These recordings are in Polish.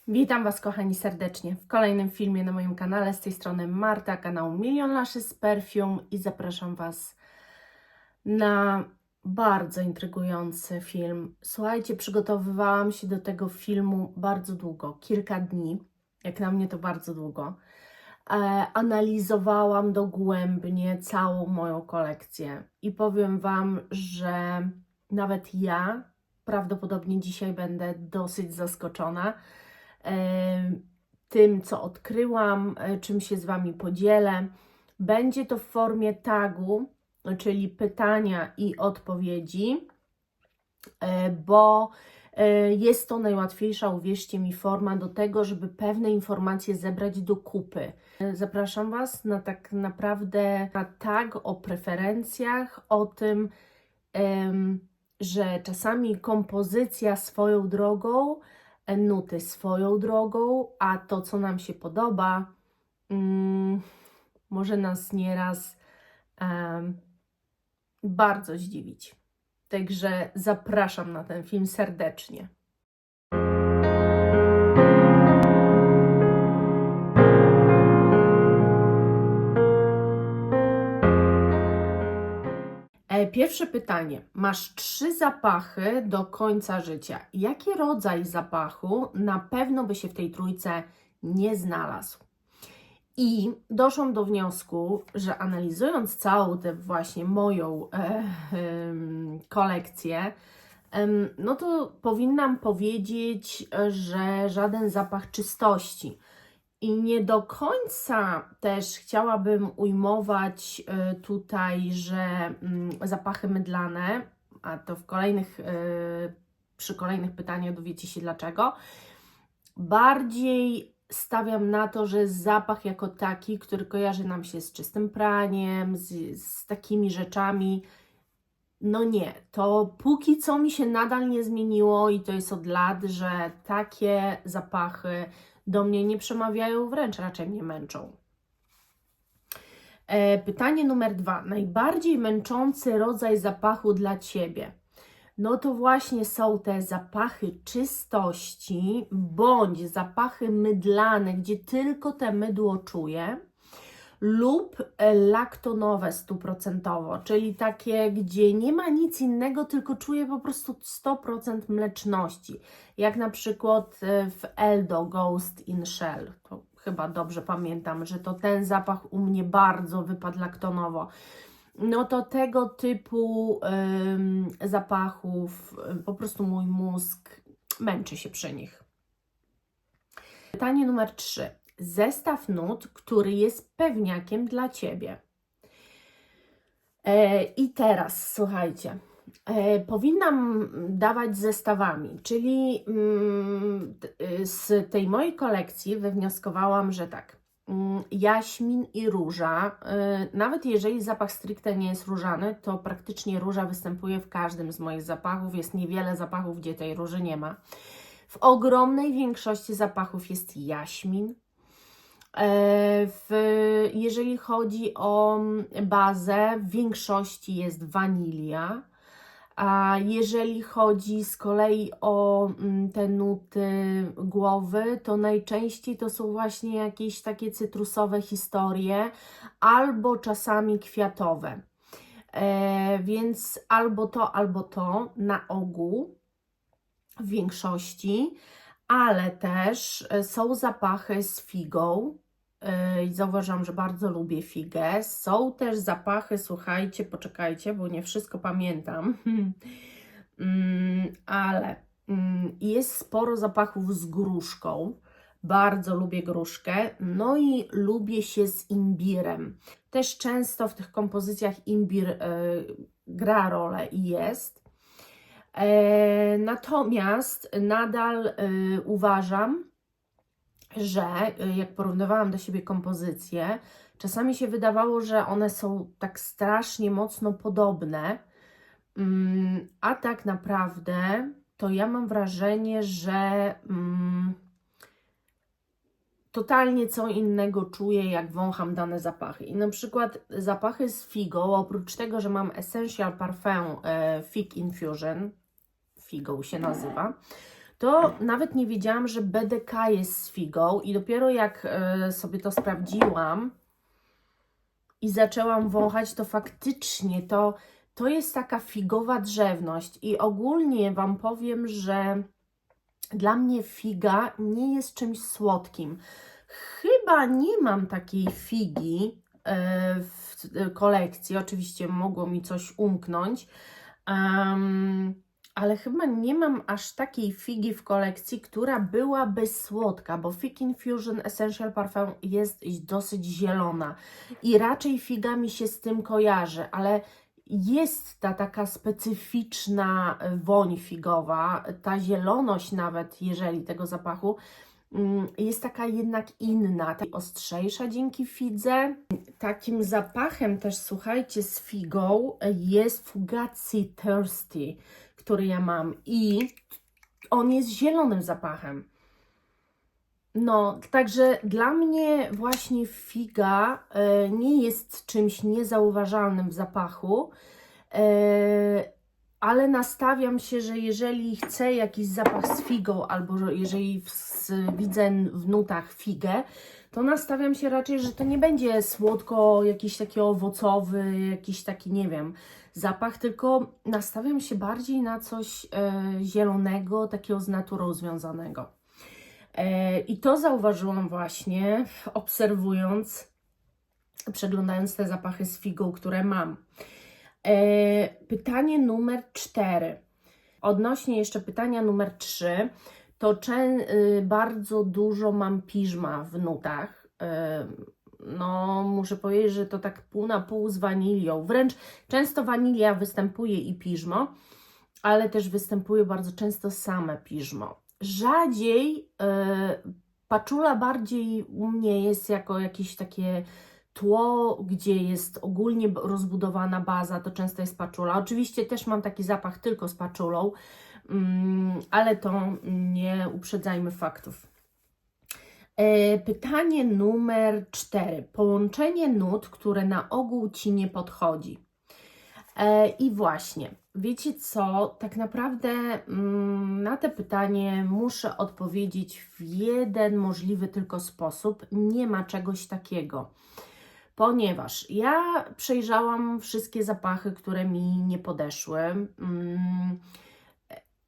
Witam Was, kochani, serdecznie w kolejnym filmie na moim kanale. Z tej strony Marta, kanał Milion Lashes Perfume i zapraszam Was na bardzo intrygujący film. Słuchajcie, przygotowywałam się do tego filmu bardzo długo, kilka dni, jak na mnie to bardzo długo. Analizowałam dogłębnie całą moją kolekcję i powiem Wam, że nawet ja prawdopodobnie dzisiaj będę dosyć zaskoczona tym, co odkryłam, czym się z Wami podzielę. Będzie to w formie tagu, czyli pytania i odpowiedzi, bo jest to najłatwiejsza, uwierzcie mi, forma do tego, żeby pewne informacje zebrać do kupy. Zapraszam Was na tak naprawdę na tag o preferencjach, o tym, że czasami kompozycja swoją drogą, nuty swoją drogą, a to, co nam się podoba, może nas nieraz bardzo zdziwić. Także zapraszam na ten film serdecznie. Pierwsze pytanie. Masz 3 zapachy do końca życia. Jaki rodzaj zapachu na pewno by się w tej trójce nie znalazł? I doszłam do wniosku, że analizując całą tę właśnie moją kolekcję, no to powinnam powiedzieć, że żaden zapach czystości. I nie do końca też chciałabym ujmować tutaj, że zapachy mydlane, a to przy kolejnych pytaniach dowiecie się dlaczego, bardziej stawiam na to, że zapach jako taki, który kojarzy nam się z czystym praniem, z takimi rzeczami, no nie, to póki co mi się nadal nie zmieniło i to jest od lat, że takie zapachy do mnie nie przemawiają, wręcz raczej mnie męczą. Pytanie numer 2. Najbardziej męczący rodzaj zapachu dla Ciebie? No to właśnie są te zapachy czystości, bądź zapachy mydlane, gdzie tylko te mydło czuję, lub laktonowe 100%, czyli takie, gdzie nie ma nic innego, tylko czuję po prostu 100% mleczności. Jak na przykład w Eldo Ghost in Shell. To chyba dobrze pamiętam, że to ten zapach u mnie bardzo wypadł laktonowo. No to tego typu zapachów po prostu mój mózg męczy się przy nich. Pytanie numer 3. Zestaw nut, który jest pewniakiem dla Ciebie. I teraz słuchajcie, powinnam dawać zestawami, czyli z tej mojej kolekcji wywnioskowałam, że tak, jaśmin i róża, nawet jeżeli zapach stricte nie jest różany, to praktycznie róża występuje w każdym z moich zapachów, jest niewiele zapachów, gdzie tej róży nie ma. W ogromnej większości zapachów jest jaśmin. Jeżeli chodzi o bazę, w większości jest wanilia, a jeżeli chodzi z kolei o te nuty głowy, to najczęściej to są właśnie jakieś takie cytrusowe historie, albo czasami kwiatowe. Więc albo to na ogół w większości, ale też są zapachy z figą. Zauważam, że bardzo lubię figę. Są też zapachy, słuchajcie, poczekajcie, bo nie wszystko pamiętam, ale jest sporo zapachów z gruszką. Bardzo lubię gruszkę, no i lubię się z imbirem. Też często w tych kompozycjach imbir gra rolę i jest. Natomiast nadal uważam, że jak porównywałam do siebie kompozycje, czasami się wydawało, że one są tak strasznie mocno podobne, a tak naprawdę to ja mam wrażenie, że totalnie co innego czuję, jak wącham dane zapachy. I na przykład zapachy z figą, oprócz tego, że mam Essential Parfum Fig Infusion, figą się nazywa, to nawet nie wiedziałam, że BDK jest z figą i dopiero jak sobie to sprawdziłam i zaczęłam wąchać, to faktycznie to jest taka figowa drzewność i ogólnie Wam powiem, że dla mnie figa nie jest czymś słodkim. Chyba nie mam takiej figi w kolekcji, oczywiście mogło mi coś umknąć, ale chyba nie mam aż takiej figi w kolekcji, która byłaby słodka, bo Fig Infusion Essential Parfum jest dosyć zielona i raczej figa mi się z tym kojarzy, ale jest ta taka specyficzna woń figowa, ta zieloność nawet, jeżeli tego zapachu, jest taka jednak inna, ostrzejsza dzięki fidze. Takim zapachem też, słuchajcie, z figą jest Fugazi Thirsty, który ja mam i on jest zielonym zapachem. No, także dla mnie właśnie figa nie jest czymś niezauważalnym w zapachu, ale nastawiam się, że jeżeli chcę jakiś zapach z figą, albo że jeżeli widzę w nutach figę, to nastawiam się raczej, że to nie będzie słodko, jakiś taki owocowy, jakiś taki, nie wiem, zapach, tylko nastawiam się bardziej na coś zielonego, takiego z naturą związanego. I to zauważyłam właśnie, obserwując, przeglądając te zapachy z figą, które mam. Pytanie numer 4. Odnośnie jeszcze pytania numer 3, to bardzo dużo mam piżma w nutach. No, muszę powiedzieć, że to tak pół na pół z wanilią. Wręcz często wanilia występuje i piżmo, ale też występuje bardzo często same piżmo. Rzadziej paczula bardziej u mnie jest jako jakieś takie tło, gdzie jest ogólnie rozbudowana baza, to często jest paczula. Oczywiście też mam taki zapach tylko z paczulą, ale to nie uprzedzajmy faktów. Pytanie numer 4. Połączenie nut, które na ogół Ci nie podchodzi. I właśnie, wiecie co, tak naprawdę na to pytanie muszę odpowiedzieć w jeden możliwy tylko sposób. Nie ma czegoś takiego. Ponieważ ja przejrzałam wszystkie zapachy, które mi nie podeszły,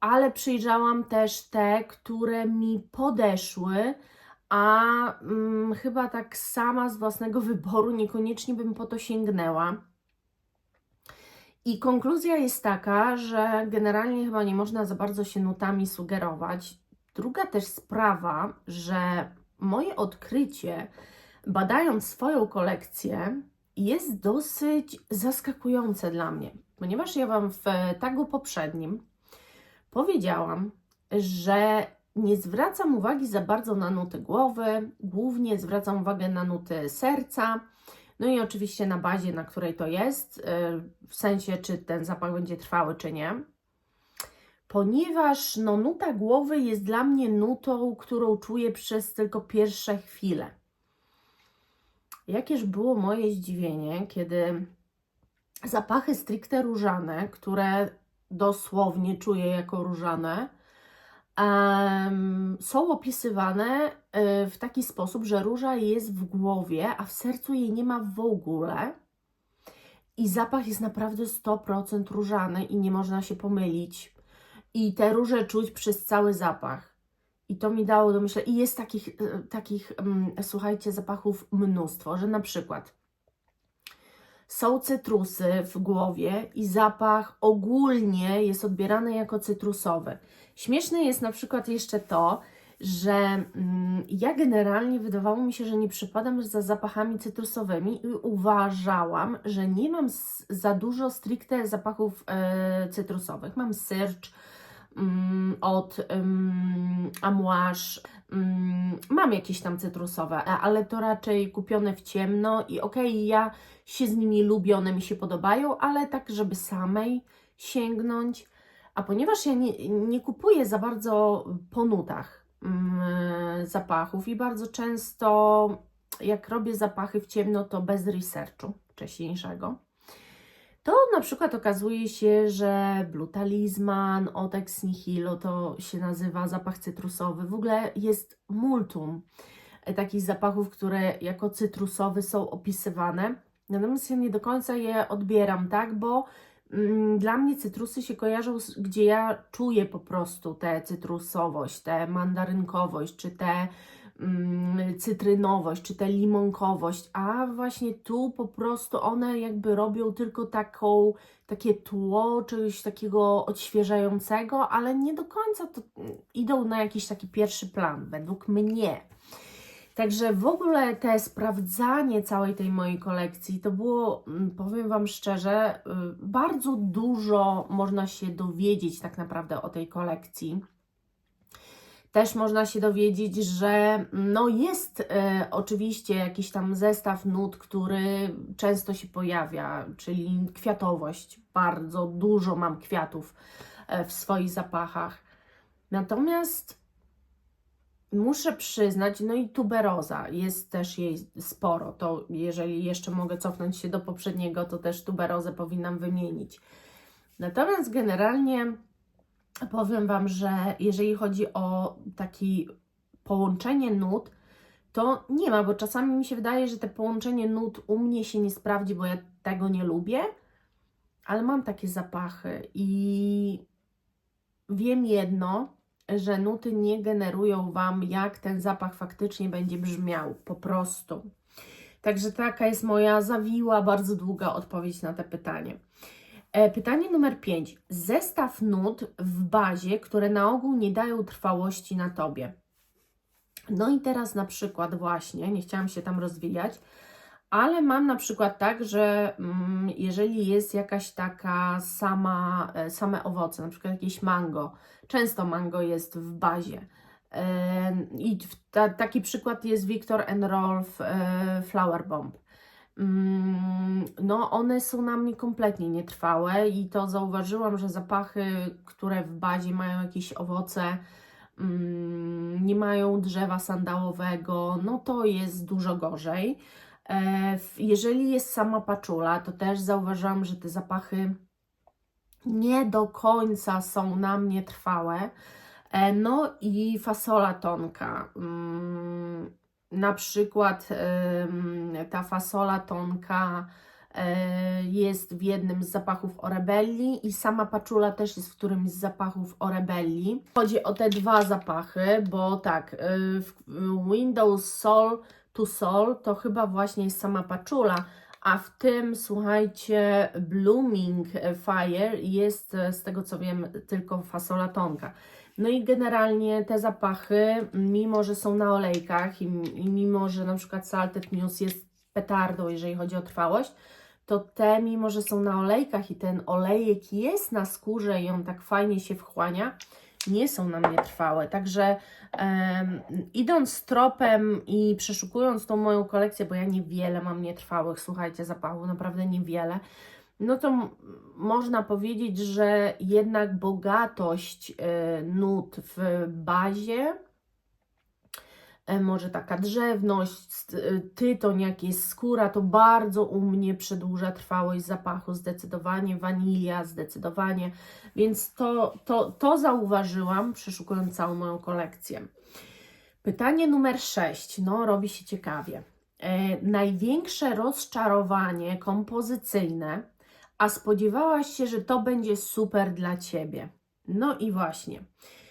ale przejrzałam też te, które mi podeszły, a chyba tak sama z własnego wyboru niekoniecznie bym po to sięgnęła. I konkluzja jest taka, że generalnie chyba nie można za bardzo się nutami sugerować. Druga też sprawa, że moje odkrycie, badając swoją kolekcję, jest dosyć zaskakujące dla mnie, ponieważ ja Wam w tagu poprzednim powiedziałam, że nie zwracam uwagi za bardzo na nuty głowy, głównie zwracam uwagę na nuty serca, no i oczywiście na bazie, na której to jest, w sensie, czy ten zapach będzie trwały, czy nie. Ponieważ no, nuta głowy jest dla mnie nutą, którą czuję przez tylko pierwsze chwile. Jakież było moje zdziwienie, kiedy zapachy stricte różane, które dosłownie czuję jako różane, są opisywane w taki sposób, że róża jest w głowie, a w sercu jej nie ma w ogóle. I zapach jest naprawdę 100% różany i nie można się pomylić. I te róże czuć przez cały zapach. I to mi dało do myślenia. I jest takich słuchajcie, zapachów mnóstwo, że na przykład są cytrusy w głowie i zapach ogólnie jest odbierany jako cytrusowy. Śmieszne jest na przykład jeszcze to, że ja generalnie wydawało mi się, że nie przypadam za zapachami cytrusowymi i uważałam, że nie mam za dużo stricte zapachów cytrusowych. Mam Serge od Amouage, mam jakieś tam cytrusowe, ale to raczej kupione w ciemno i okej, ja się z nimi lubię, one mi się podobają, ale tak, żeby samej sięgnąć. A ponieważ ja nie kupuję za bardzo po nutach zapachów i bardzo często jak robię zapachy w ciemno, to bez researchu wcześniejszego, to na przykład okazuje się, że Blue Talisman, Otex Nihilo to się nazywa zapach cytrusowy. W ogóle jest multum takich zapachów, które jako cytrusowe są opisywane. Natomiast ja nie do końca je odbieram, tak, bo dla mnie cytrusy się kojarzą, gdzie ja czuję po prostu tę cytrusowość, tę mandarynkowość, czy tę cytrynowość, czy tę limonkowość, a właśnie tu po prostu one jakby robią tylko takie tło czegoś takiego odświeżającego, ale nie do końca to idą na jakiś taki pierwszy plan, według mnie. Także w ogóle te sprawdzanie całej tej mojej kolekcji to było, powiem Wam szczerze, bardzo dużo można się dowiedzieć tak naprawdę o tej kolekcji. Też można się dowiedzieć, że no jest oczywiście jakiś tam zestaw nut, który często się pojawia, czyli kwiatowość. Bardzo dużo mam kwiatów w swoich zapachach. Natomiast muszę przyznać, no i tuberoza, jest też jej sporo, to jeżeli jeszcze mogę cofnąć się do poprzedniego, to też tuberozę powinnam wymienić. Natomiast generalnie powiem Wam, że jeżeli chodzi o takie połączenie nut, to nie ma, bo czasami mi się wydaje, że te połączenie nut u mnie się nie sprawdzi, bo ja tego nie lubię, ale mam takie zapachy i wiem jedno, że nuty nie generują Wam, jak ten zapach faktycznie będzie brzmiał, po prostu. Także taka jest moja zawiła, bardzo długa odpowiedź na to pytanie. Pytanie numer 5. Zestaw nut w bazie, które na ogół nie dają trwałości na Tobie. No i teraz na przykład właśnie, nie chciałam się tam rozwijać, ale mam na przykład tak, że jeżeli jest jakaś taka same owoce, na przykład jakieś mango, często mango jest w bazie. I taki przykład jest Viktor & Rolf Flower Bomb. No one są na mnie kompletnie nietrwałe i to zauważyłam, że zapachy, które w bazie mają jakieś owoce, nie mają drzewa sandałowego, no to jest dużo gorzej. Jeżeli jest sama paczula, to też zauważyłam, że te zapachy nie do końca są na mnie trwałe. No i fasola tonka. Na przykład ta fasola tonka jest w jednym z zapachów Orebelli i sama paczula też jest w którymś z zapachów Orebelli. Chodzi o te dwa zapachy, bo tak, Windows Soul to Soul to chyba właśnie jest sama paczula, a w tym, słuchajcie, Blooming Fire jest, z tego co wiem, tylko fasola tonka. No i generalnie te zapachy, mimo że są na olejkach i mimo że na przykład Salted Muse jest petardą, jeżeli chodzi o trwałość, to te, mimo że są na olejkach i ten olejek jest na skórze i on tak fajnie się wchłania, nie są na mnie trwałe. Także idąc tropem i przeszukując tą moją kolekcję, bo ja niewiele mam nietrwałych, słuchajcie, zapachów, naprawdę niewiele, no to można powiedzieć, że jednak bogatość nut w bazie, może taka drzewność, tytoń, jak jest skóra, to bardzo u mnie przedłuża trwałość zapachu, zdecydowanie, wanilia, zdecydowanie, więc to zauważyłam, przeszukując całą moją kolekcję. Pytanie numer 6, no robi się ciekawie. Największe rozczarowanie kompozycyjne, a spodziewałaś się, że to będzie super dla Ciebie. No i właśnie.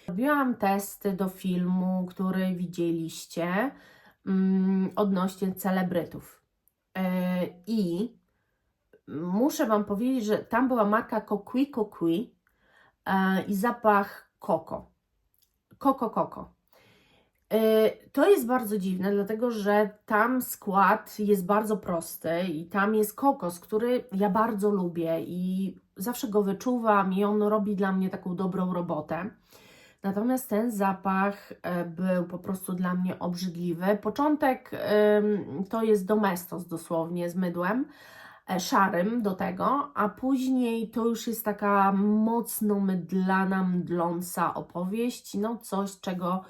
Robiłam testy do filmu, który widzieliście odnośnie celebrytów. I muszę Wam powiedzieć, że tam była marka Kokui i zapach Coco. Coco. To jest bardzo dziwne, dlatego że tam skład jest bardzo prosty i tam jest kokos, który ja bardzo lubię i zawsze go wyczuwam i on robi dla mnie taką dobrą robotę. Natomiast ten zapach był po prostu dla mnie obrzydliwy. Początek to jest Domestos dosłownie z mydłem szarym do tego, a później to już jest taka mocno mydlana, mdląca opowieść, no coś, czego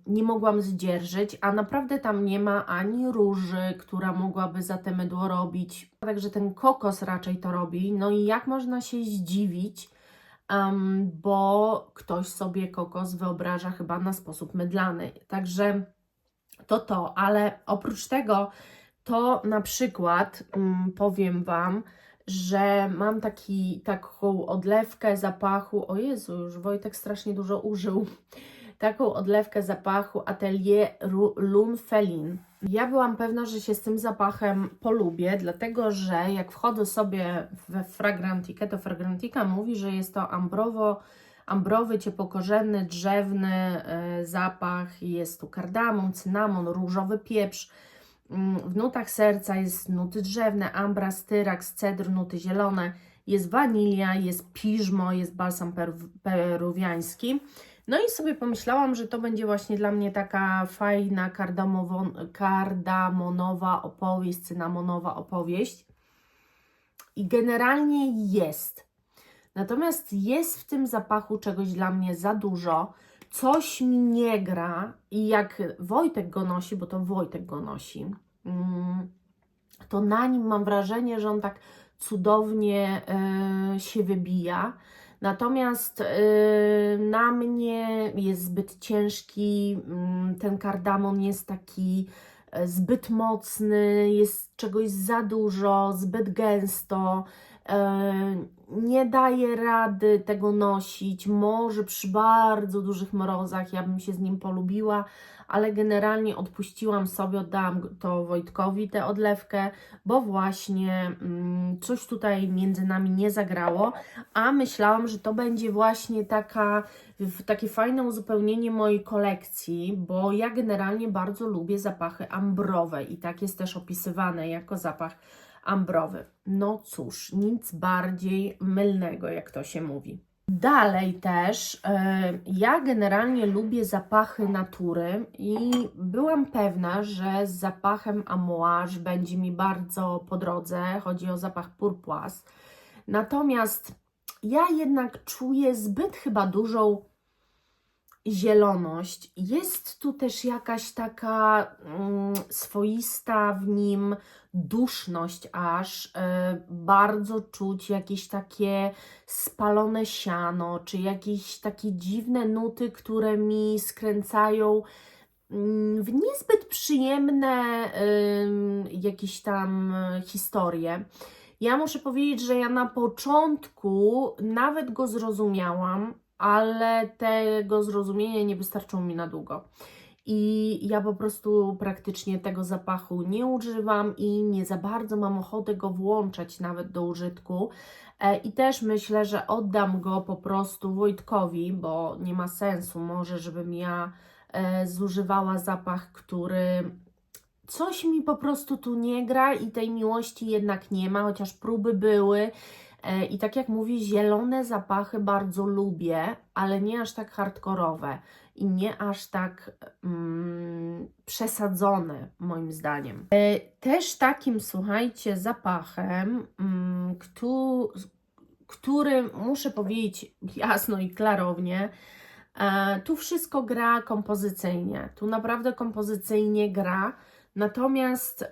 nie mogłam zdzierżyć, a naprawdę tam nie ma ani róży, która mogłaby za te mydło robić. Także ten kokos raczej to robi. No i jak można się zdziwić, bo ktoś sobie kokos wyobraża chyba na sposób mydlany. Także to, ale oprócz tego, to na przykład powiem Wam, że mam taką odlewkę zapachu, o Jezu, już Wojtek strasznie dużo użył, taką odlewkę zapachu Atelier Lune Feline. Ja byłam pewna, że się z tym zapachem polubię, dlatego że jak wchodzę sobie we Fragrantikę, to Fragrantica mówi, że jest to ambrowy, ciepłokorzenny, drzewny zapach. Jest tu kardamon, cynamon, różowy pieprz. W nutach serca jest nuty drzewne, ambra, styraks, cedr, nuty zielone. Jest wanilia, jest piżmo, jest balsam peruwiański. No i sobie pomyślałam, że to będzie właśnie dla mnie taka fajna kardamonowa opowieść, cynamonowa opowieść. I generalnie jest. Natomiast jest w tym zapachu czegoś dla mnie za dużo. Coś mi nie gra i jak Wojtek go nosi, bo to Wojtek go nosi, to na nim mam wrażenie, że on tak cudownie się wybija. Natomiast na mnie jest zbyt ciężki, ten kardamon jest taki zbyt mocny, jest czegoś za dużo, zbyt gęsto, nie daję rady tego nosić, może przy bardzo dużych mrozach ja bym się z nim polubiła, ale generalnie odpuściłam sobie, oddałam to Wojtkowi, tę odlewkę, bo właśnie coś tutaj między nami nie zagrało, a myślałam, że to będzie właśnie takie fajne uzupełnienie mojej kolekcji, bo ja generalnie bardzo lubię zapachy ambrowe i tak jest też opisywane jako zapach ambrowy. No cóż, nic bardziej mylnego, jak to się mówi. Dalej też, ja generalnie lubię zapachy natury i byłam pewna, że z zapachem Amouage będzie mi bardzo po drodze. Chodzi o zapach Pourpoise. Natomiast ja jednak czuję zbyt chyba dużą zieloność. Jest tu też jakaś taka swoista w nim duszność aż. Bardzo czuć jakieś takie spalone siano, czy jakieś takie dziwne nuty, które mi skręcają w niezbyt przyjemne jakieś tam historie. Ja muszę powiedzieć, że ja na początku nawet go zrozumiałam, ale tego zrozumienia nie wystarczyło mi na długo. I ja po prostu praktycznie tego zapachu nie używam i nie za bardzo mam ochotę go włączać nawet do użytku. I też myślę, że oddam go po prostu Wojtkowi, bo nie ma sensu może, żebym ja zużywała zapach, który coś mi po prostu tu nie gra i tej miłości jednak nie ma, chociaż próby były. I tak jak mówię, zielone zapachy bardzo lubię, ale nie aż tak hardkorowe i nie aż tak przesadzone moim zdaniem. Też takim, słuchajcie, zapachem, który muszę powiedzieć jasno i klarownie, tu wszystko gra kompozycyjnie, tu naprawdę kompozycyjnie gra. Natomiast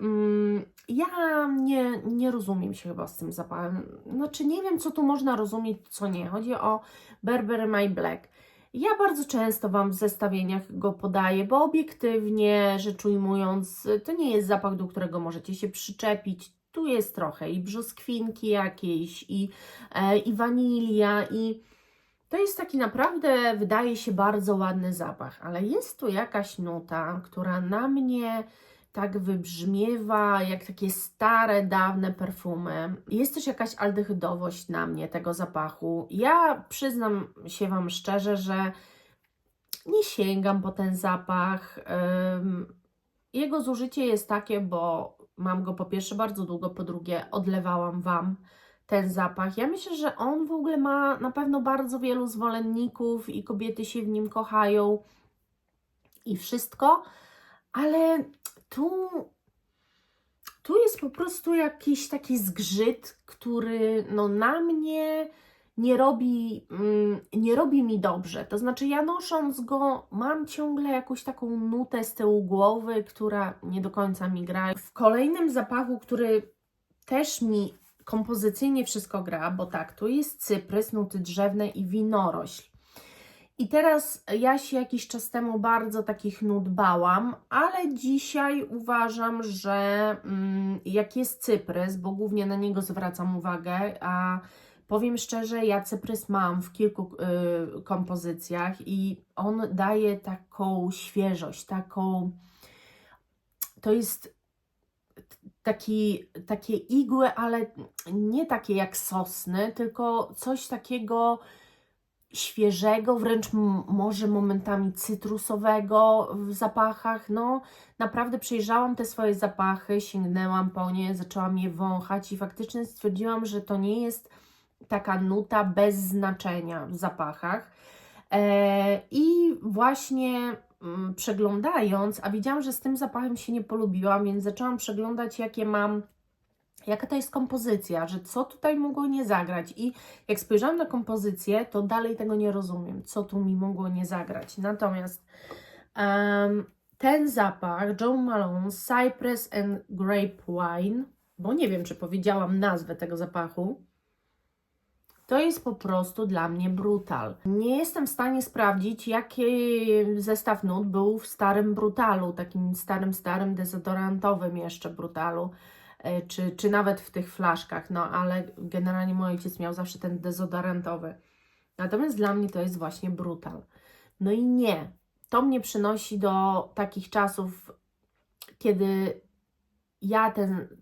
ja nie rozumiem się chyba z tym zapachem. Znaczy nie wiem, co tu można rozumieć, co nie. Chodzi o Burberry My Black. Ja bardzo często Wam w zestawieniach go podaję, bo obiektywnie rzecz ujmując, to nie jest zapach, do którego możecie się przyczepić. Tu jest trochę i brzoskwinki jakieś, i wanilia, i to jest taki naprawdę, wydaje się, bardzo ładny zapach, ale jest tu jakaś nuta, która na mnie tak wybrzmiewa, jak takie stare, dawne perfumy. Jest też jakaś aldehydowość na mnie tego zapachu. Ja przyznam się Wam szczerze, że nie sięgam po ten zapach. Jego zużycie jest takie, bo mam go po pierwsze bardzo długo, po drugie odlewałam Wam ten zapach. Ja myślę, że on w ogóle ma na pewno bardzo wielu zwolenników i kobiety się w nim kochają i wszystko, ale tu jest po prostu jakiś taki zgrzyt, który no na mnie nie robi mi dobrze. To znaczy, ja nosząc go, mam ciągle jakąś taką nutę z tyłu głowy, która nie do końca mi gra. W kolejnym zapachu, który też mi kompozycyjnie wszystko gra, bo tak, tu jest cyprys, nuty drzewne i winorośl. I teraz ja się jakiś czas temu bardzo takich nut bałam, ale dzisiaj uważam, że jak jest cyprys, bo głównie na niego zwracam uwagę, a powiem szczerze, ja cyprys mam w kilku kompozycjach i on daje taką świeżość, to jest takie igły, ale nie takie jak sosny, tylko coś takiego świeżego, wręcz może momentami cytrusowego w zapachach. No, naprawdę przejrzałam te swoje zapachy, sięgnęłam po nie, zaczęłam je wąchać i faktycznie stwierdziłam, że to nie jest taka nuta bez znaczenia w zapachach. I właśnie przeglądając, a widziałam, że z tym zapachem się nie polubiłam, więc zaczęłam przeglądać, jaka to jest kompozycja, że co tutaj mogło nie zagrać. I jak spojrzałam na kompozycję, to dalej tego nie rozumiem, co tu mi mogło nie zagrać. Natomiast ten zapach, Jo Malone Cypress and Grape Wine, bo nie wiem, czy powiedziałam nazwę tego zapachu, to jest po prostu dla mnie brutal. Nie jestem w stanie sprawdzić, jaki zestaw nut był w starym brutalu, takim starym dezodorantowym jeszcze brutalu, czy nawet w tych flaszkach, no ale generalnie mój ojciec miał zawsze ten dezodorantowy. Natomiast dla mnie to jest właśnie brutal. No i nie, to mnie przynosi do takich czasów, kiedy ja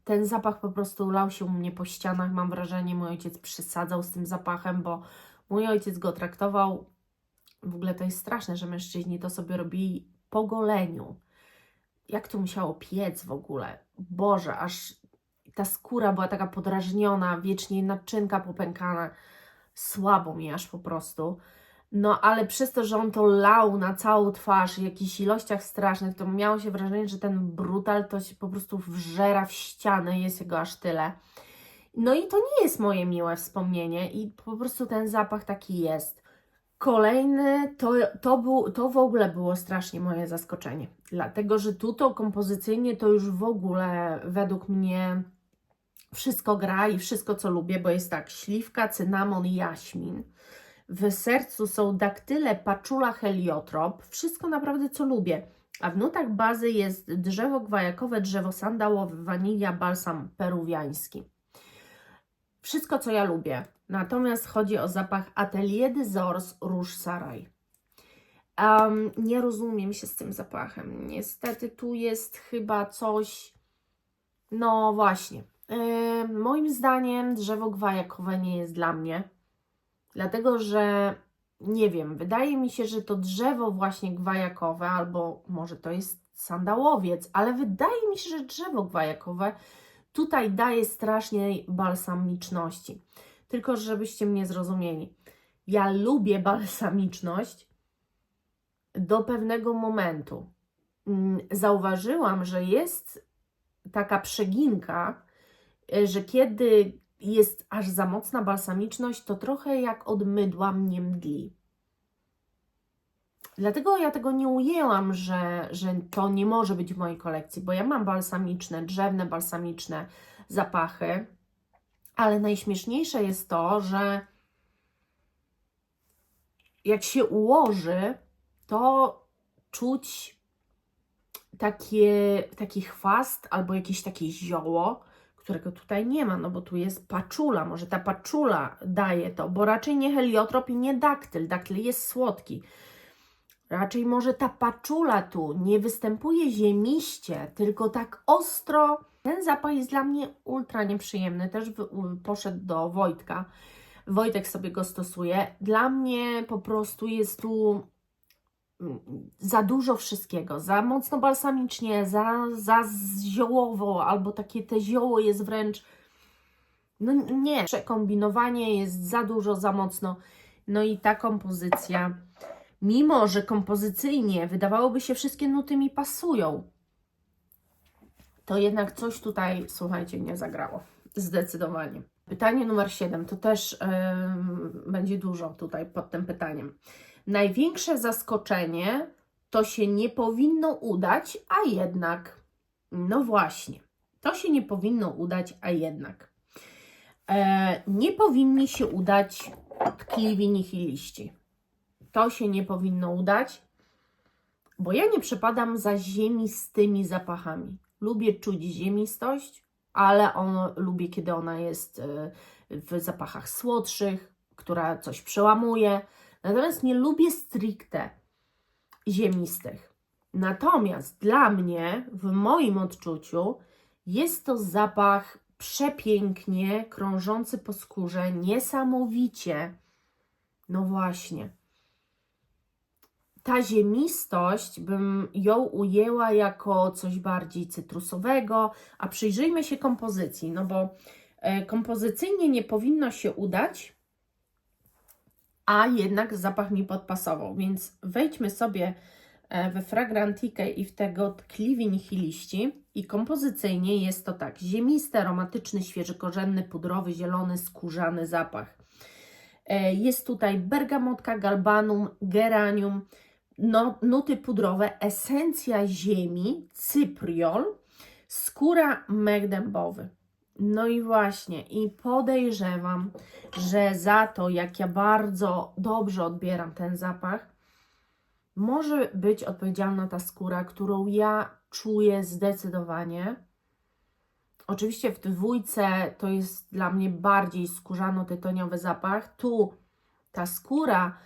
ten zapach po prostu lał się u mnie po ścianach. Mam wrażenie, mój ojciec przesadzał z tym zapachem, bo mój ojciec go traktował, w ogóle to jest straszne, że mężczyźni to sobie robili po goleniu. Jak to musiało piec w ogóle? Boże, aż ta skóra była taka podrażniona, wiecznie naczynka popękana. Słabo mi aż po prostu. No ale przez to, że on to lał na całą twarz w jakichś ilościach strasznych, to miało się wrażenie, że ten brutal to się po prostu wżera w ścianę, jest jego aż tyle. No i to nie jest moje miłe wspomnienie i po prostu ten zapach taki jest. Kolejny, to w ogóle było strasznie moje zaskoczenie, dlatego że tutaj kompozycyjnie to już w ogóle według mnie wszystko gra i wszystko co lubię, bo jest tak, śliwka, cynamon i jaśmin. W sercu są daktyle, paczula, heliotrop, wszystko naprawdę co lubię. A w nutach bazy jest drzewo gwajakowe, drzewo sandałowe, wanilia, balsam peruwiański. Wszystko co ja lubię. Natomiast chodzi o zapach Atelier des Ors Rouge Saraj. Nie rozumiem się z tym zapachem. Niestety tu jest chyba coś... No właśnie. Moim zdaniem drzewo gwajakowe nie jest dla mnie. Dlatego, że nie wiem, wydaje mi się, że to drzewo właśnie gwajakowe, albo może to jest sandałowiec, ale wydaje mi się, że drzewo gwajakowe tutaj daje strasznej balsamiczności. Tylko, żebyście mnie zrozumieli. Ja lubię balsamiczność do pewnego momentu. Zauważyłam, że jest taka przeginka, że kiedy jest aż za mocna balsamiczność, to trochę jak od mydła mnie mdli. Dlatego ja tego nie ujęłam, że to nie może być w mojej kolekcji, bo ja mam balsamiczne, drzewne, balsamiczne zapachy, ale najśmieszniejsze jest to, że jak się ułoży, to czuć taki chwast albo jakieś takie zioło, którego tutaj nie ma, no bo tu jest paczula, może ta paczula daje to, bo raczej nie heliotrop i nie daktyl, daktyl jest słodki. Raczej może ta paczula tu nie występuje ziemiście, tylko tak ostro. Ten zapach jest dla mnie ultra nieprzyjemny, też poszedł do Wojtka. Wojtek sobie go stosuje. Dla mnie po prostu jest tu za dużo wszystkiego, za mocno balsamicznie, za ziołowo, albo takie te zioło jest wręcz, no nie, przekombinowanie jest za dużo, za mocno. No i ta kompozycja, mimo że kompozycyjnie wydawałoby się wszystkie nuty mi pasują, to jednak coś tutaj, słuchajcie, nie zagrało. Zdecydowanie. Pytanie numer 7, to też będzie dużo tutaj pod tym pytaniem. Największe zaskoczenie to się nie powinno udać, a jednak. No właśnie, to się nie powinno udać, a jednak. Nie powinni się udać tkliwi nihiliści. To się nie powinno udać, bo ja nie przepadam za ziemistymi zapachami. Lubię czuć ziemistość, ale lubię, kiedy ona jest w zapachach słodszych, która coś przełamuje. Natomiast nie lubię stricte ziemistych. Natomiast dla mnie, w moim odczuciu, jest to zapach przepięknie krążący po skórze, niesamowicie. No właśnie. Ta ziemistość, bym ją ujęła jako coś bardziej cytrusowego, a przyjrzyjmy się kompozycji, no bo kompozycyjnie nie powinno się udać, a jednak zapach mi podpasował, więc wejdźmy sobie we Fragrantikę i w tego tkliwi nihiliści i kompozycyjnie jest to tak: ziemisty, aromatyczny, świeżokorzenny, pudrowy, zielony, skórzany zapach. Jest tutaj bergamotka, galbanum, geranium, nuty pudrowe, esencja ziemi, cypriol, skóra, mek dębowy. No i właśnie, i podejrzewam, że za to, jak ja bardzo dobrze odbieram ten zapach, może być odpowiedzialna ta skóra, którą ja czuję zdecydowanie. Oczywiście w dwójce to jest dla mnie bardziej skórzano-tytoniowy zapach. Tu ta skóra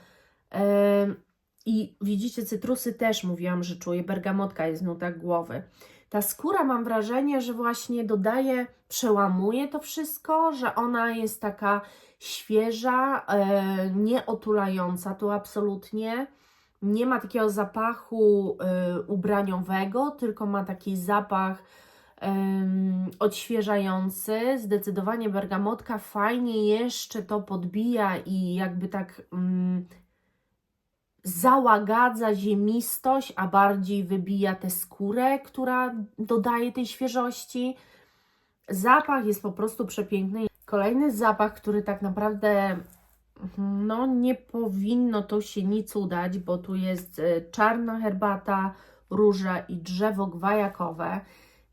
i widzicie, cytrusy też mówiłam, że czuję. Bergamotka jest w nutach głowy. Ta skóra, mam wrażenie, że właśnie dodaje, przełamuje to wszystko, że ona jest taka świeża, nieotulająca tu absolutnie. Nie ma takiego zapachu ubraniowego, tylko ma taki zapach odświeżający. Zdecydowanie bergamotka fajnie jeszcze to podbija i jakby tak załagadza ziemistość, a bardziej wybija tę skórę, która dodaje tej świeżości. Zapach jest po prostu przepiękny. Kolejny zapach, który tak naprawdę no nie powinno to się nic udać, bo tu jest czarna herbata, róża i drzewo gwajakowe,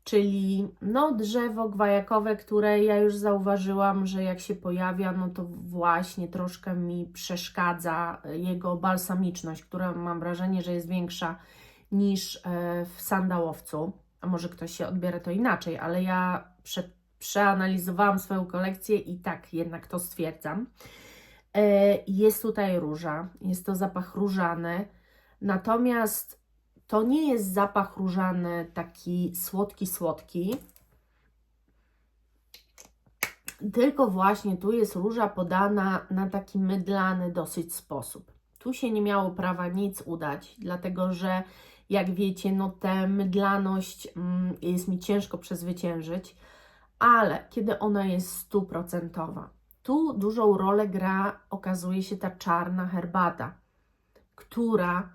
czyli no drzewo gwajakowe, które ja już zauważyłam, że jak się pojawia, no to właśnie troszkę mi przeszkadza jego balsamiczność, która mam wrażenie, że jest większa niż w sandałowcu. A może ktoś się odbiera to inaczej, ale ja przeanalizowałam swoją kolekcję i tak jednak to stwierdzam. Jest tutaj róża, jest to zapach różany, natomiast to nie jest zapach różany taki słodki, tylko właśnie tu jest róża podana na taki mydlany dosyć sposób. Tu się nie miało prawa nic udać, dlatego że jak wiecie, no tę mydlaność jest mi ciężko przezwyciężyć, ale kiedy ona jest stuprocentowa, tu dużą rolę gra, okazuje się, ta czarna herbata, która...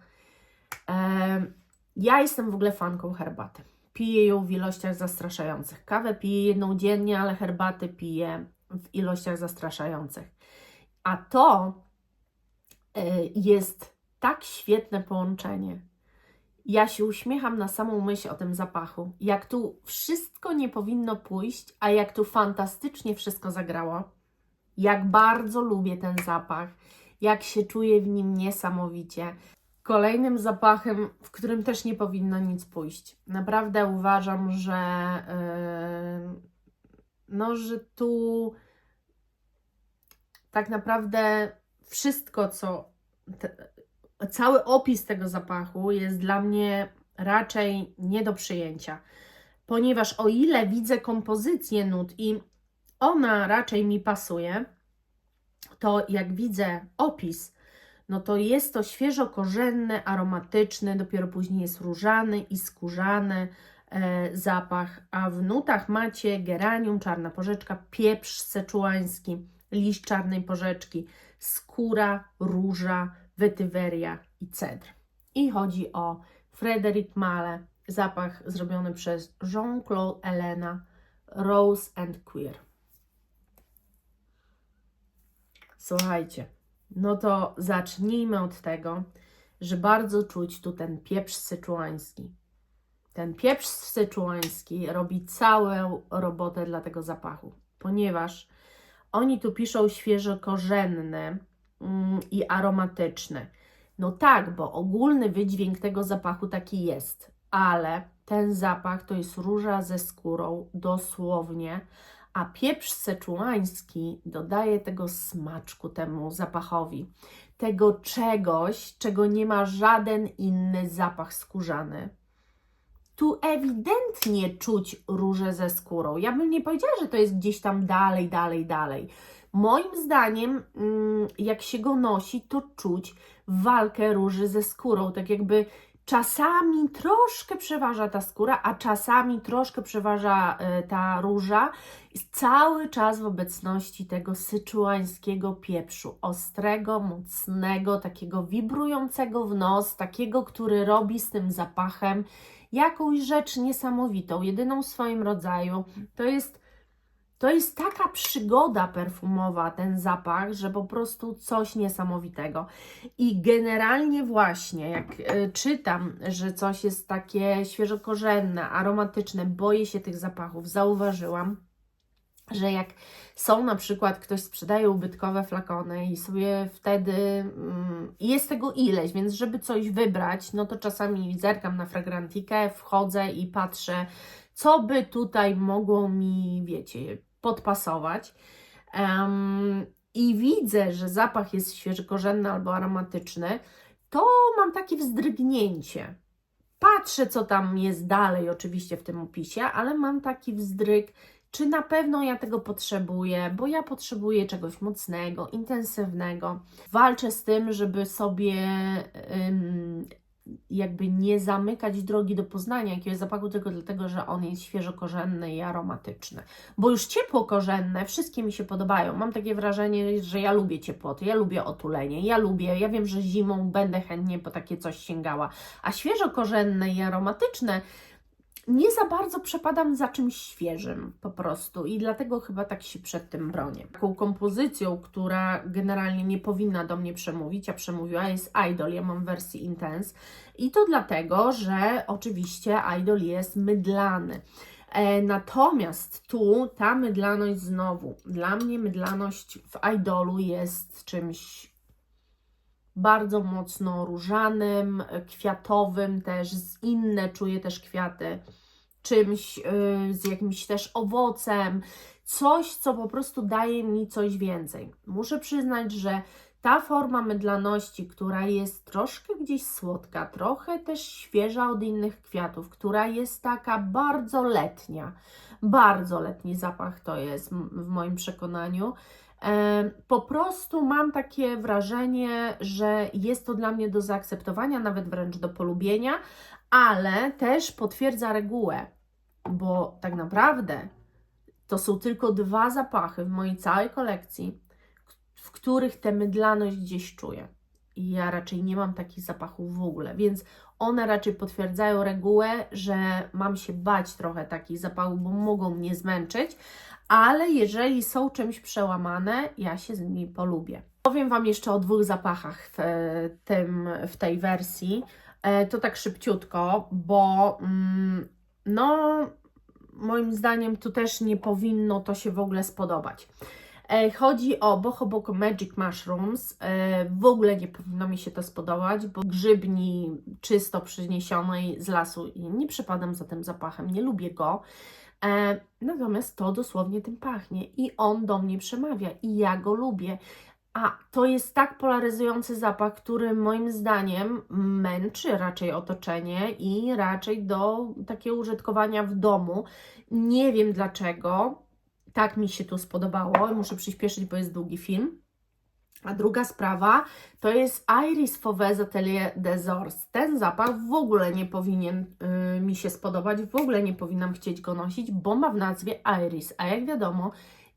ja jestem w ogóle fanką herbaty. Piję ją w ilościach zastraszających. Kawę piję jedną dziennie, ale herbaty piję w ilościach zastraszających. A to jest tak świetne połączenie. Ja się uśmiecham na samą myśl o tym zapachu. Jak tu wszystko nie powinno pójść, a jak tu fantastycznie wszystko zagrało. Jak bardzo lubię ten zapach. Jak się czuję w nim niesamowicie. Kolejnym zapachem, w którym też nie powinno nic pójść. Naprawdę uważam, że że tu tak naprawdę wszystko, cały opis tego zapachu jest dla mnie raczej nie do przyjęcia. Ponieważ o ile widzę kompozycję nut i ona raczej mi pasuje, to jak widzę opis, no to jest to świeżo-korzenny, aromatyczny, dopiero później jest różany i skórzany zapach, a w nutach macie geranium, czarna porzeczka, pieprz seczuański, liść czarnej porzeczki, skóra, róża, wetyweria i cedr. I chodzi o Frédéric Malle, zapach zrobiony przez Jean-Claude Ellena, Rose and Queer. Słuchajcie, no to zacznijmy od tego, że bardzo czuć tu ten pieprz syczuański. Ten pieprz syczuański robi całą robotę dla tego zapachu, ponieważ oni tu piszą świeżokorzenny i aromatyczny. No tak, bo ogólny wydźwięk tego zapachu taki jest, ale ten zapach to jest róża ze skórą, dosłownie, a pieprz seczułański dodaje tego smaczku temu zapachowi, tego czegoś, czego nie ma żaden inny zapach skórzany. Tu ewidentnie czuć różę ze skórą. Ja bym nie powiedziała, że to jest gdzieś tam dalej. Moim zdaniem, jak się go nosi, to czuć walkę róży ze skórą. Tak jakby czasami troszkę przeważa ta skóra, a czasami troszkę przeważa ta róża. Cały czas w obecności tego syczuańskiego pieprzu. Ostrego, mocnego, takiego wibrującego w nos, takiego, który robi z tym zapachem jakąś rzecz niesamowitą, jedyną w swoim rodzaju. To jest taka przygoda perfumowa, ten zapach, że po prostu coś niesamowitego. I generalnie właśnie, jak czytam, że coś jest takie świeżokorzenne, aromatyczne, boję się tych zapachów, zauważyłam, że jak są na przykład, ktoś sprzedaje ubytkowe flakony i sobie wtedy jest tego ileś, więc żeby coś wybrać, no to czasami zerkam na Fragrantikę, wchodzę i patrzę, co by tutaj mogło mi, wiecie, podpasować. I widzę, że zapach jest świeżokorzenny albo aromatyczny, to mam takie wzdrygnięcie. Patrzę, co tam jest dalej oczywiście w tym opisie, ale mam taki wzdryg, czy na pewno ja tego potrzebuję, bo ja potrzebuję czegoś mocnego, intensywnego. Walczę z tym, żeby sobie jakby nie zamykać drogi do poznania jakiegoś zapachu tylko dlatego, że on jest świeżokorzenny i aromatyczny. Bo już ciepłokorzenne wszystkie mi się podobają. Mam takie wrażenie, że ja lubię ciepłoty, ja lubię otulenie, ja wiem, że zimą będę chętnie po takie coś sięgała. A świeżokorzenne i aromatyczne nie za bardzo przepadam za czymś świeżym po prostu i dlatego chyba tak się przed tym bronię. Taką kompozycją, która generalnie nie powinna do mnie przemówić, a przemówiła, jest Idol. Ja mam wersję Intense i to dlatego, że oczywiście Idol jest mydlany. Natomiast tu ta mydlaność znowu, dla mnie mydlaność w Idolu jest czymś bardzo mocno różanym, kwiatowym też, czuję też kwiaty, czymś, z jakimś też owocem, coś, co po prostu daje mi coś więcej. Muszę przyznać, że ta forma mydlaności, która jest troszkę gdzieś słodka, trochę też świeża od innych kwiatów, która jest taka bardzo letni zapach to jest w moim przekonaniu. Po prostu mam takie wrażenie, że jest to dla mnie do zaakceptowania, nawet wręcz do polubienia, ale też potwierdza regułę, bo tak naprawdę to są tylko 2 zapachy w mojej całej kolekcji, w których tę mydlaność gdzieś czuję. I ja raczej nie mam takich zapachów w ogóle, więc one raczej potwierdzają regułę, że mam się bać trochę takich zapachów, bo mogą mnie zmęczyć, ale jeżeli są czymś przełamane, ja się z nimi polubię. Powiem Wam jeszcze o 2 zapachach w tej wersji. To tak szybciutko, bo no moim zdaniem tu też nie powinno to się w ogóle spodobać. Chodzi o Boho Boho Magic Mushrooms. W ogóle nie powinno mi się to spodobać, bo grzybni czysto przyniesionej z lasu i nie przepadam za tym zapachem, nie lubię go. Natomiast to dosłownie tym pachnie i on do mnie przemawia i ja go lubię. A to jest tak polaryzujący zapach, który moim zdaniem męczy raczej otoczenie i raczej do takiego użytkowania w domu. Nie wiem dlaczego, tak mi się tu spodobało. Muszę przyspieszyć, bo jest długi film. A druga sprawa to jest Iris Fauves Atelier des Ors. Ten zapach w ogóle nie powinien mi się spodobać, w ogóle nie powinnam chcieć go nosić, bo ma w nazwie Iris. A jak wiadomo,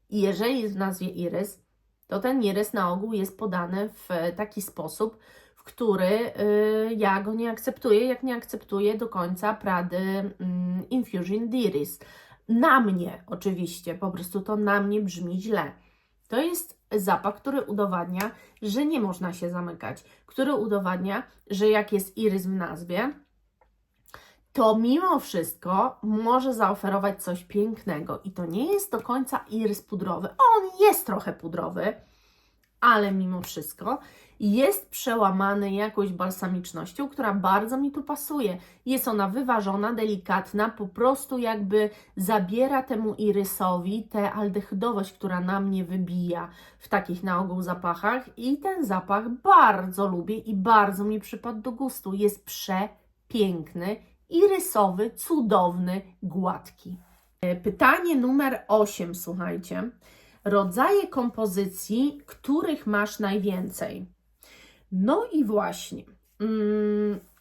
jeżeli jest w nazwie Iris, to ten irys na ogół jest podany w taki sposób, w który ja go nie akceptuję, jak nie akceptuję do końca Prady Infusion d'Iris. Na mnie oczywiście, po prostu to na mnie brzmi źle. To jest zapach, który udowadnia, że nie można się zamykać, który udowadnia, że jak jest irys w nazwie, to mimo wszystko może zaoferować coś pięknego. I to nie jest do końca irys pudrowy. On jest trochę pudrowy, ale mimo wszystko jest przełamany jakąś balsamicznością, która bardzo mi tu pasuje. Jest ona wyważona, delikatna, po prostu jakby zabiera temu irysowi tę aldehydowość, która na mnie wybija w takich na ogół zapachach i ten zapach bardzo lubię i bardzo mi przypadł do gustu. Jest przepiękny, irysowy, cudowny, gładki. Pytanie numer 8, słuchajcie. Rodzaje kompozycji, których masz najwięcej. No i właśnie,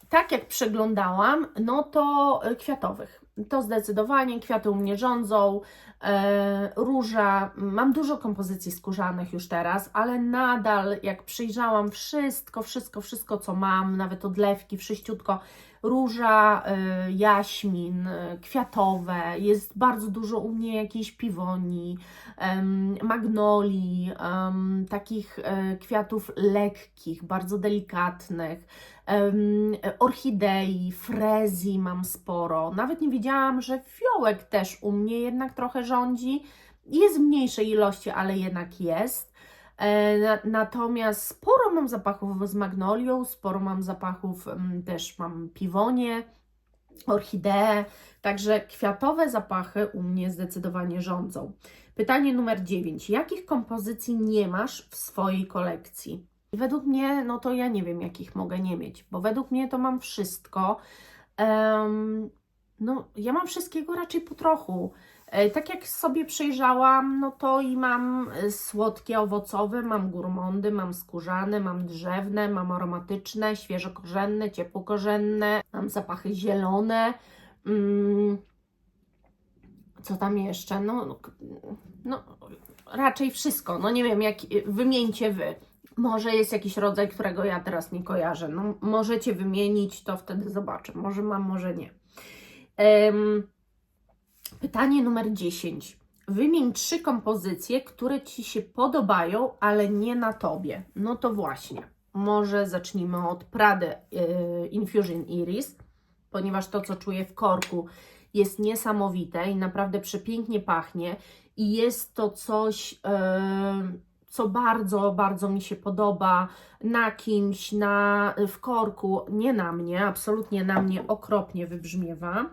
tak jak przeglądałam, no to kwiatowych. To zdecydowanie kwiaty u mnie rządzą, róża, mam dużo kompozycji skórzanych już teraz, ale nadal jak przyjrzałam wszystko co mam, nawet odlewki, wszyściutko, róża, jaśmin, kwiatowe, jest bardzo dużo u mnie jakiejś piwonii, magnolii, takich kwiatów lekkich, bardzo delikatnych, orchidei, frezji mam sporo. Nawet nie wiedziałam, że fiołek też u mnie jednak trochę rządzi. Jest w mniejszej ilości, ale jednak jest. Natomiast sporo mam zapachów z magnolią, sporo mam zapachów, też mam piwonię, orchideę, także kwiatowe zapachy u mnie zdecydowanie rządzą. Pytanie numer 9. Jakich kompozycji nie masz w swojej kolekcji? Według mnie, no to ja nie wiem, jakich mogę nie mieć, bo według mnie to mam wszystko. No, ja mam wszystkiego raczej po trochu. Tak jak sobie przejrzałam, no to i mam słodkie, owocowe, mam gourmandy, mam skórzane, mam drzewne, mam aromatyczne, świeżokorzenne, ciepłokorzenne, mam zapachy zielone. Co tam jeszcze? No raczej wszystko. No nie wiem, jak wymieńcie Wy. Może jest jakiś rodzaj, którego ja teraz nie kojarzę. No, możecie wymienić, to wtedy zobaczę. Może mam, może nie. Pytanie numer 10. Wymień 3 kompozycje, które Ci się podobają, ale nie na Tobie. No to właśnie. Może zacznijmy od Prady Infusion Iris, ponieważ to, co czuję w korku, jest niesamowite i naprawdę przepięknie pachnie. I jest to coś, co bardzo, bardzo mi się podoba na kimś, w korku, nie na mnie, absolutnie na mnie okropnie wybrzmiewa.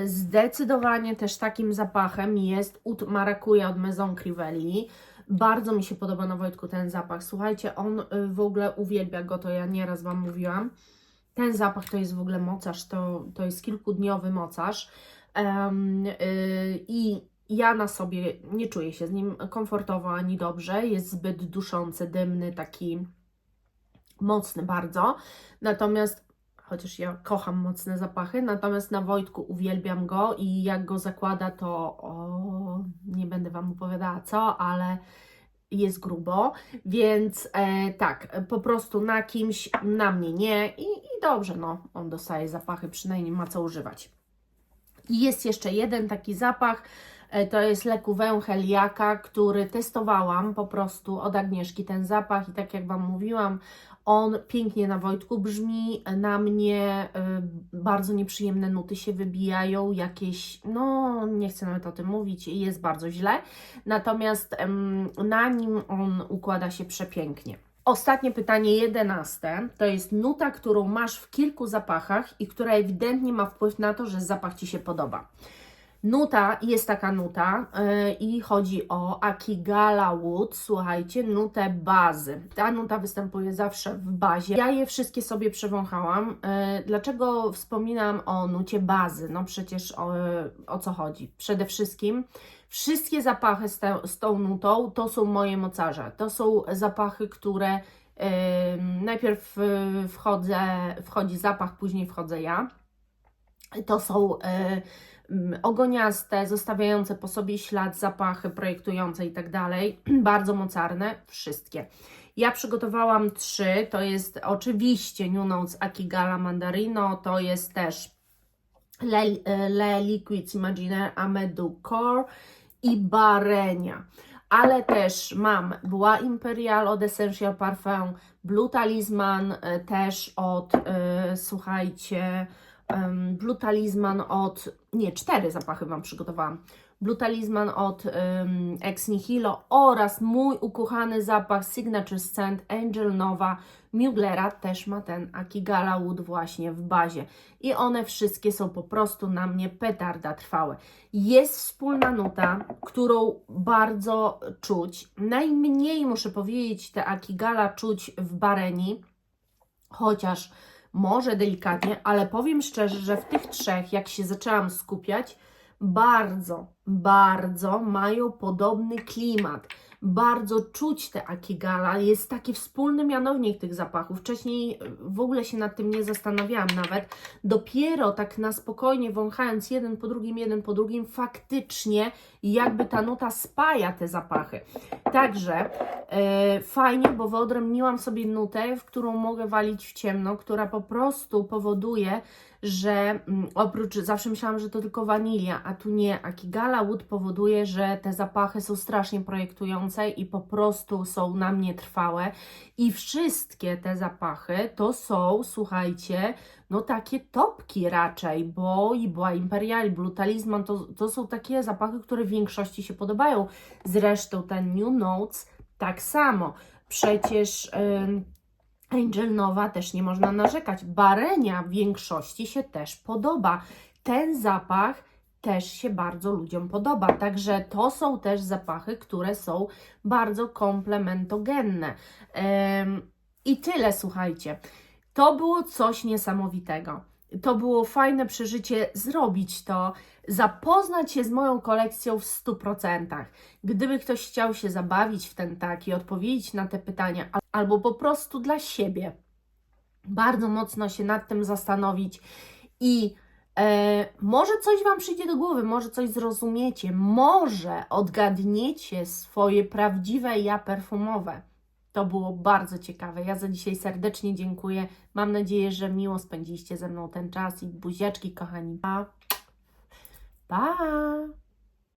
Zdecydowanie też takim zapachem jest Oud Maracuja od Maison Crivelli. Bardzo mi się podoba na Wojtku ten zapach. Słuchajcie, on w ogóle uwielbia go, to ja nieraz Wam mówiłam. Ten zapach to jest w ogóle mocarz, to jest kilkudniowy mocarz. I ja na sobie nie czuję się z nim komfortowo ani dobrze. Jest zbyt duszący, dymny, taki mocny bardzo. Natomiast chociaż ja kocham mocne zapachy, natomiast na Wojtku uwielbiam go i jak go zakłada, to nie będę Wam opowiadała co, ale jest grubo, więc tak, po prostu na kimś, na mnie nie i dobrze, no, on dostaje zapachy, przynajmniej ma co używać. I jest jeszcze jeden taki zapach, to jest Le Couvent Heliaka, który testowałam po prostu od Agnieszki, ten zapach i tak jak Wam mówiłam, on pięknie na Wojtku brzmi, na mnie bardzo nieprzyjemne nuty się wybijają, jakieś, no nie chcę nawet o tym mówić, jest bardzo źle, natomiast na nim on układa się przepięknie. Ostatnie pytanie, 11, to jest nuta, którą masz w kilku zapachach i która ewidentnie ma wpływ na to, że zapach Ci się podoba. Nuta, jest taka nuta i chodzi o Akigala Wood, słuchajcie, nutę bazy. Ta nuta występuje zawsze w bazie. Ja je wszystkie sobie przewąchałam. Dlaczego wspominam o nucie bazy? No przecież o co chodzi? Przede wszystkim wszystkie zapachy z tą nutą to są moje mocarze. To są zapachy, które najpierw wchodzi zapach, później wchodzę ja. To są ogoniaste, zostawiające po sobie ślad, zapachy, projektujące i tak dalej. Bardzo mocarne, wszystkie. Ja przygotowałam 3, to jest oczywiście New Notes Akigala Mandarino, to jest też Le Liquids Imaginaire Amadou Core i Barenia. ale też mam Bois Imperial od Essential Parfum, Blue Talisman też od, słuchajcie, Blue Talisman od, nie, 4 zapachy Wam przygotowałam. Blue Talisman od Ex Nihilo oraz mój ukochany zapach Signature Scent Angel Nova Muglera też ma ten Akigala Wood właśnie w bazie. I one wszystkie są po prostu na mnie petarda trwałe. Jest wspólna nuta, którą bardzo czuć. Najmniej, muszę powiedzieć, te Akigala czuć w Bareni, chociaż może delikatnie, ale powiem szczerze, że w tych trzech, jak się zaczęłam skupiać, bardzo mają podobny klimat. Bardzo czuć te Akigala, jest taki wspólny mianownik tych zapachów. Wcześniej w ogóle się nad tym nie zastanawiałam nawet. Dopiero tak na spokojnie wąchając jeden po drugim, faktycznie jakby ta nuta spaja te zapachy. Także fajnie, bo wyodrębniłam sobie nutę, w którą mogę walić w ciemno, która po prostu powoduje, że oprócz, zawsze myślałam, że to tylko wanilia, a tu nie. Akigala Wood powoduje, że te zapachy są strasznie projektujące i po prostu są na mnie trwałe. I wszystkie te zapachy to są, słuchajcie, no takie topki raczej, bo i Bois Imperial, Blue Talisman to są takie zapachy, które w większości się podobają. Zresztą ten New Notes tak samo. Przecież Angel Nova też nie można narzekać. Barenia w większości się też podoba. Ten zapach też się bardzo ludziom podoba. Także to są też zapachy, które są bardzo komplementogenne. I tyle, słuchajcie. To było coś niesamowitego. To było fajne przeżycie zrobić to, zapoznać się z moją kolekcją w 100%. Gdyby ktoś chciał się zabawić w ten taki, odpowiedzieć na te pytania, albo po prostu dla siebie bardzo mocno się nad tym zastanowić i może coś Wam przyjdzie do głowy, może coś zrozumiecie, może odgadniecie swoje prawdziwe ja perfumowe. To było bardzo ciekawe. Ja za dzisiaj serdecznie dziękuję. Mam nadzieję, że miło spędziliście ze mną ten czas i buziaczki, kochani. Pa! Pa!